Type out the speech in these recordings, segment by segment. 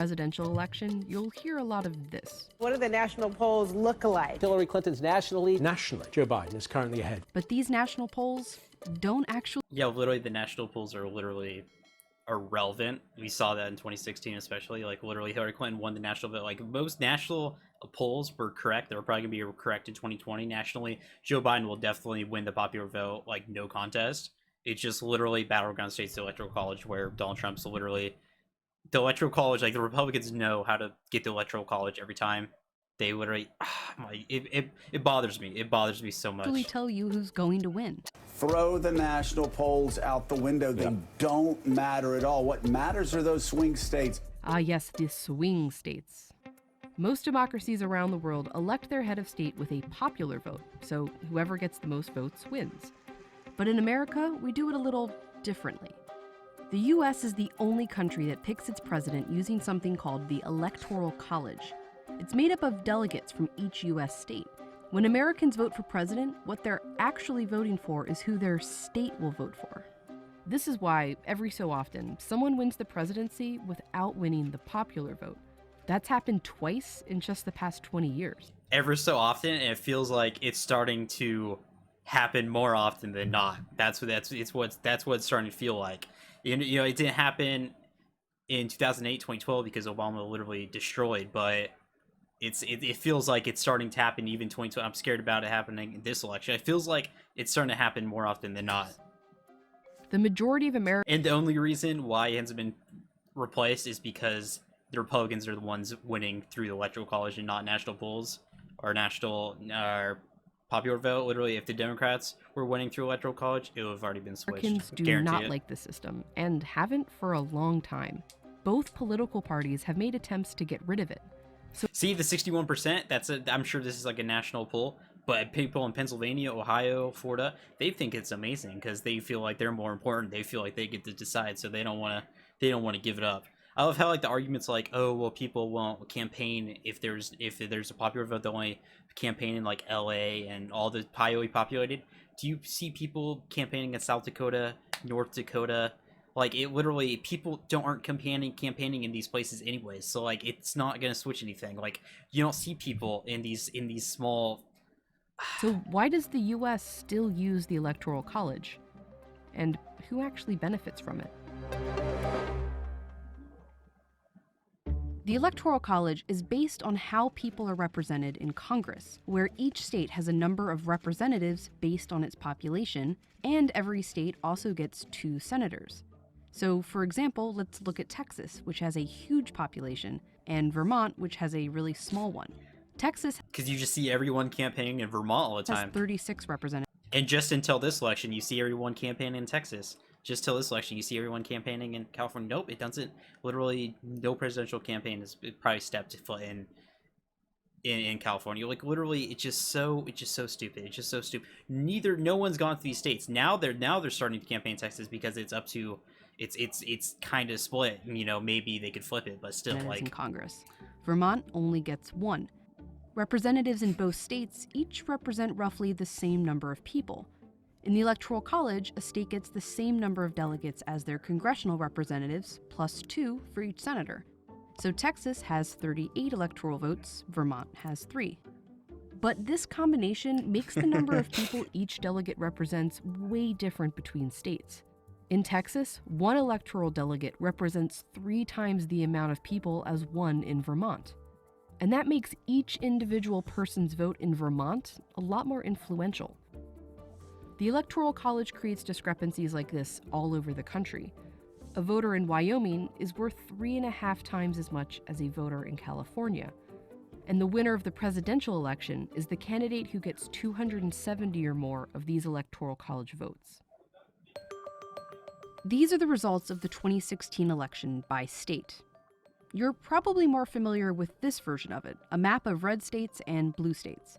presidential election, you'll hear a lot of this. What do the national polls look like? Hillary Clinton's national lead. Nationally, Joe Biden is currently ahead. But these national polls don't actually... Yeah, literally the national polls are literally irrelevant. We saw that in 2016 especially. Like, literally Hillary Clinton won the national vote. Like, most national polls were correct. They were probably going to be correct in 2020. Nationally, Joe Biden will definitely win the popular vote, like, no contest. It's just literally battleground states, the Electoral College, where Donald Trump's literally... The Electoral College, like, the Republicans know how to get the Electoral College every time. They literally... It bothers me. It bothers me so much. Actually tell you who's going to win. Throw the national polls out the window. They don't matter at all. What matters are those swing states. Ah, yes, the swing states. Most democracies around the world elect their head of state with a popular vote, so whoever gets the most votes wins. But in America, we do it a little differently. The US is the only country that picks its president using something called the Electoral College. It's made up of delegates from each US state. When Americans vote for president, what they're actually voting for is who their state will vote for. This is why, every so often, someone wins the presidency without winning the popular vote. That's happened twice in just the past 20 years. Ever so often, and it feels like it's starting to happen more often than not. That's what it's starting to feel like. You know, it didn't happen in 2008, 2012 because Obama literally destroyed, but it feels like it's starting to happen even 2012. I'm scared about it happening in this election. It feels like it's starting to happen more often than not. The majority of Americans... And the only reason why it hasn't been replaced is because the Republicans are the ones winning through the Electoral College and not national polls or national popular vote. Literally, if the Democrats were winning through Electoral College, it would have already been switched. Americans do not like the system, and haven't for a long time. Both political parties have made attempts to get rid of it. So, see, the 61%, I'm sure this is like a national poll, but people in Pennsylvania, Ohio, Florida, they think it's amazing because they feel like they're more important. They feel like they get to decide, so they don't want to give it up. I love how like the argument's like, oh well, people won't campaign if there's a popular vote. They'll only campaign in like LA and all the highly populated. Do you see people campaigning in South Dakota, North Dakota? Like, it literally, people aren't campaigning in these places anyways. So like, it's not gonna switch anything. Like, you don't see people in these small. So why does the U.S. still use the Electoral College, and who actually benefits from it? The Electoral College is based on how people are represented in Congress, where each state has a number of representatives based on its population, and every state also gets 2 senators. So, for example, let's look at Texas, which has a huge population, and Vermont, which has a really small one. Texas, because you just see everyone campaigning in Vermont all the time, has 36 representatives. And just until this election, you see everyone campaigning in Texas. Just till this election, you see everyone campaigning in California. Nope, it doesn't. Literally, no presidential campaign has probably stepped foot in California. Like, literally, it's just so stupid. It's just so stupid. No one's gone to these states. Now they're starting to campaign in Texas because it's up to it's kind of split. You know, maybe they could flip it, but still, like, in Congress. Vermont only gets 1. Representatives in both states each represent roughly the same number of people. In the Electoral College, a state gets the same number of delegates as their congressional representatives, plus 2 for each senator. So Texas has 38 electoral votes, Vermont has 3. But this combination makes the number of people each delegate represents way different between states. In Texas, 1 electoral delegate represents 3 times the amount of people as 1 in Vermont. And that makes each individual person's vote in Vermont a lot more influential. The Electoral College creates discrepancies like this all over the country. A voter in Wyoming is worth 3.5 times as much as a voter in California. And the winner of the presidential election is the candidate who gets 270 or more of these Electoral College votes. These are the results of the 2016 election by state. You're probably more familiar with this version of it, a map of red states and blue states.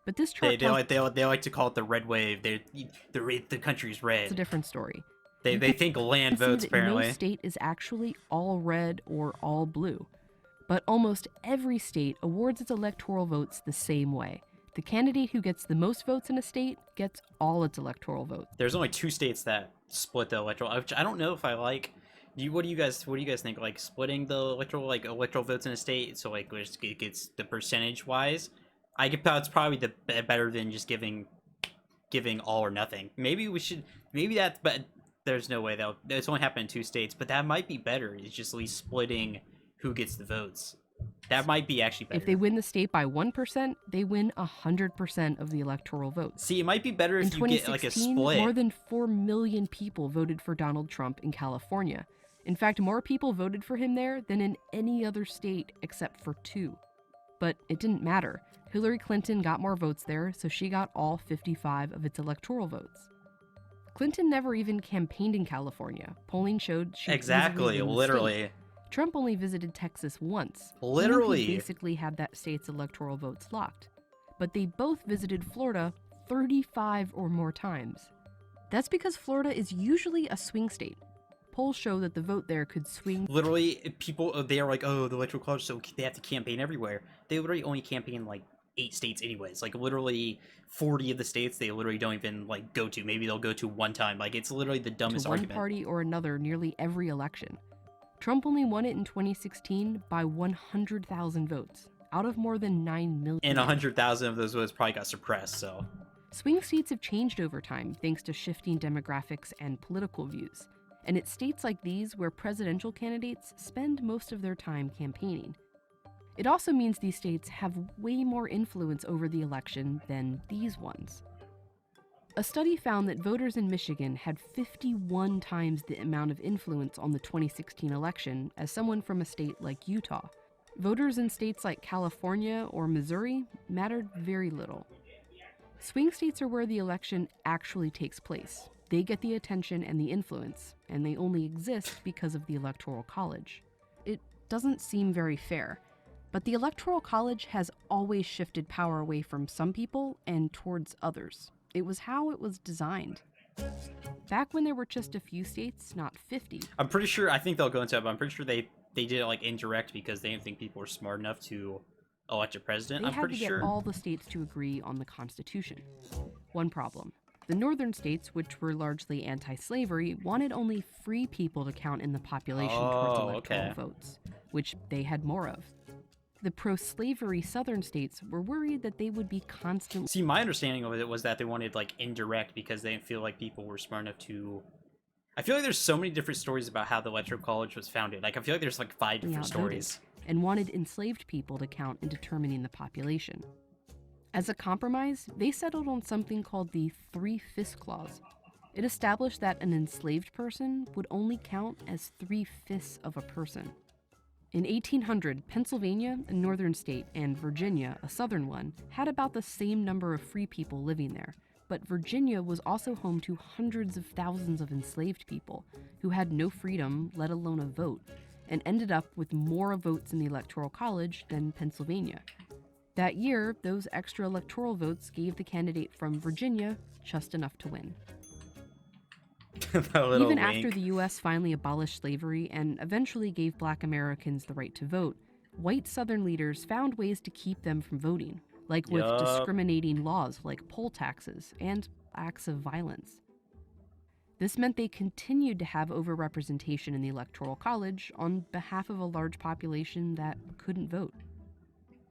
But this chart they like to call it the red wave. The country's red. It's a different story. They think land votes, apparently. No state is actually all red or all blue. But almost every state awards its electoral votes the same way. The candidate who gets the most votes in a state gets all its electoral votes. There's only 2 states that split the electoral, which I don't know if I like What do you guys think? Like splitting the electoral votes in a state, so like it gets the percentage wise. I get that's probably better than just giving all or nothing. Maybe we should. Maybe that's. But there's no way that it's only happened in 2 states. But that might be better. It's just at least splitting who gets the votes. That might be actually better. If they win the state by 1%, they win 100% of the electoral votes. See, it might be better if you get like a split. More than 4 million people voted for Donald Trump in California. In fact, more people voted for him there than in any other state except for 2. But it didn't matter. Hillary Clinton got more votes there, so she got all 55 of its electoral votes. Clinton never even campaigned in California. Polling showed she exactly, literally. Trump only visited Texas once. Literally. He basically had that state's electoral votes locked. But they both visited Florida 35 or more times. That's because Florida is usually a swing state. Polls show that the vote there could swing. Literally, people, they are like, oh, the Electoral College, so they have to campaign everywhere. They literally only campaign in like 8 states anyways. Like literally 40 of the states they literally don't even like go to. Maybe they'll go to one time. Like it's literally the dumbest argument. One party or another nearly every election. Trump only won it in 2016 by 100,000 votes, out of more than 9 million. And 100,000 of those votes probably got suppressed, so. Swing states have changed over time thanks to shifting demographics and political views. And it's states like these where presidential candidates spend most of their time campaigning. It also means these states have way more influence over the election than these ones. A study found that voters in Michigan had 51 times the amount of influence on the 2016 election as someone from a state like Utah. Voters in states like California or Missouri mattered very little. Swing states are where the election actually takes place. They get the attention and the influence, and they only exist because of the Electoral College. It doesn't seem very fair, but the Electoral College has always shifted power away from some people and towards others. It was how it was designed. Back when there were just a few states, not 50. I'm pretty sure, I think they'll go into it, but I'm pretty sure they did it like indirect because they didn't think people were smart enough to elect a president. They I'm pretty had to get all the states to agree on the Constitution. One problem. The northern states, which were largely anti-slavery, wanted only free people to count in the population towards electoral votes, which they had more of. The pro-slavery southern states were worried that they would be constantly... See, my understanding of it was that they wanted, like, indirect because they didn't feel like people were smart enough to... I feel like there's so many different stories about how the Electoral College was founded. Like, I feel like there's, like, 5 different stories. And wanted enslaved people to count in determining the population. As a compromise, they settled on something called the 3/5 Clause. It established that an enslaved person would only count as 3/5 of a person. In 1800, Pennsylvania, a northern state, and Virginia, a southern one, had about the same number of free people living there. But Virginia was also home to hundreds of thousands of enslaved people who had no freedom, let alone a vote, and ended up with more votes in the Electoral College than Pennsylvania. That year, those extra electoral votes gave the candidate from Virginia just enough to win. Even after the U.S. finally abolished slavery and eventually gave Black Americans the right to vote, white Southern leaders found ways to keep them from voting, like with discriminating laws like poll taxes and acts of violence. This meant they continued to have overrepresentation in the Electoral College on behalf of a large population that couldn't vote.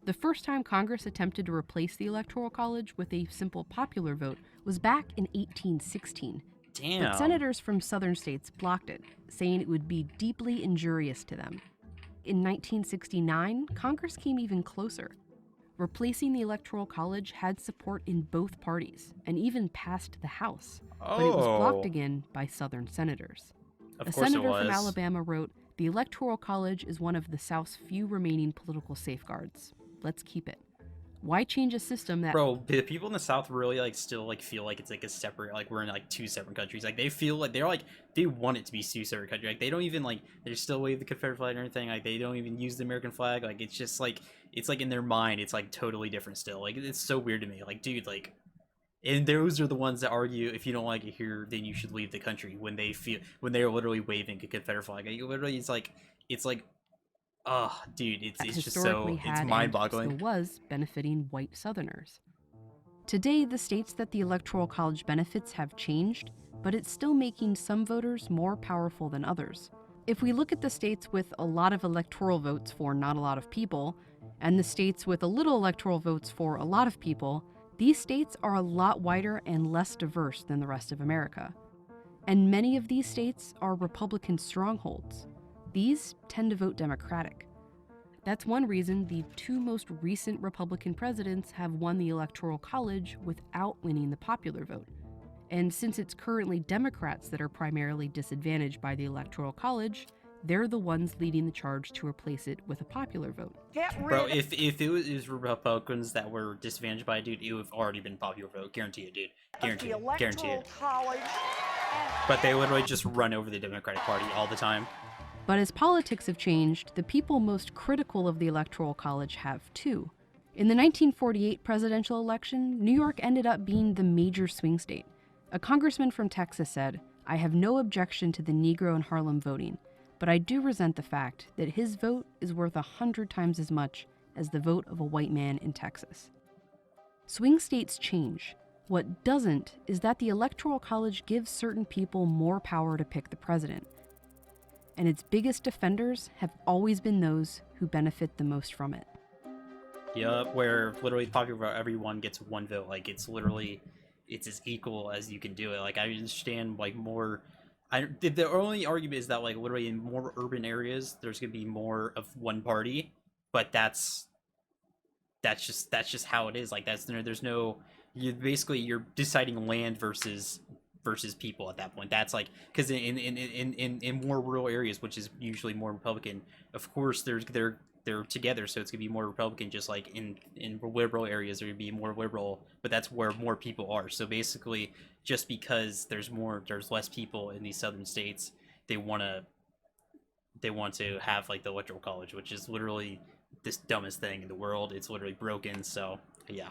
The first time Congress attempted to replace the Electoral College with a simple popular vote was back in 1816. Damn. But senators from southern states blocked it, saying it would be deeply injurious to them. In 1969, Congress came even closer. Replacing the Electoral College had support in both parties, and even passed the House. But it was blocked again by southern senators. Of A course senator it was. from Alabama wrote, "The Electoral College is one of the South's few remaining political safeguards. Let's keep it." Why change a system that... Bro, the people in the South really, like, still, like, feel like it's, like, a separate, like, we're in, like, 2 separate countries. Like, they feel like, they're, like, they want it to be 2 separate countries. Like, they don't even, like, they still wave the Confederate flag and everything. Like, they don't even use the American flag. Like, it's just, like, it's, like, in their mind, it's, like, totally different still. Like, it's so weird to me. Like, dude, like... And those are the ones that argue, if you don't like it here, then you should leave the country. When they're literally waving a Confederate flag. Like, literally, it's like... Oh, dude, it's just so, it's mind-boggling. Still was benefiting white Southerners. Today, the states that the Electoral College benefits have changed, but it's still making some voters more powerful than others. If we look at the states with a lot of electoral votes for not a lot of people, and the states with a little electoral votes for a lot of people, these states are a lot wider and less diverse than the rest of America. And many of these states are Republican strongholds. These tend to vote Democratic. That's one reason the two most recent Republican presidents have won the Electoral College without winning the popular vote. And since it's currently Democrats that are primarily disadvantaged by the Electoral College, they're the ones leading the charge to replace it with a popular vote. Bro, if it was Republicans that were disadvantaged by it, dude, it would have already been popular vote. Guarantee it, dude. Guarantee it. Guarantee it. But they literally just run over the Democratic Party all the time. But as politics have changed, the people most critical of the Electoral College have too. In the 1948 presidential election, New York ended up being the major swing state. A congressman from Texas said, "I have no objection to the Negro in Harlem voting, but I do resent the fact that his vote is worth 100 times as much as the vote of a white man in Texas." Swing states change. What doesn't is that the Electoral College gives certain people more power to pick the president. And its biggest defenders have always been those who benefit the most from it. Yup, where literally popular vote, everyone gets one vote. Like, it's literally, it's as equal as you can do it. Like, I understand, like, more... the only argument is that, like, literally in more urban areas, there's going to be more of one party. But that's just how it is. Like, there's no... You're deciding land versus people at that point. That's like, because in more rural areas, which is usually more Republican, of course they're together, so it's gonna be more Republican. Just like in liberal areas, there would be more liberal, but that's where more people are. So basically, just because there's less people in these southern states, they want to have like the Electoral College, which is literally this dumbest thing in the world. It's literally broken. So yeah.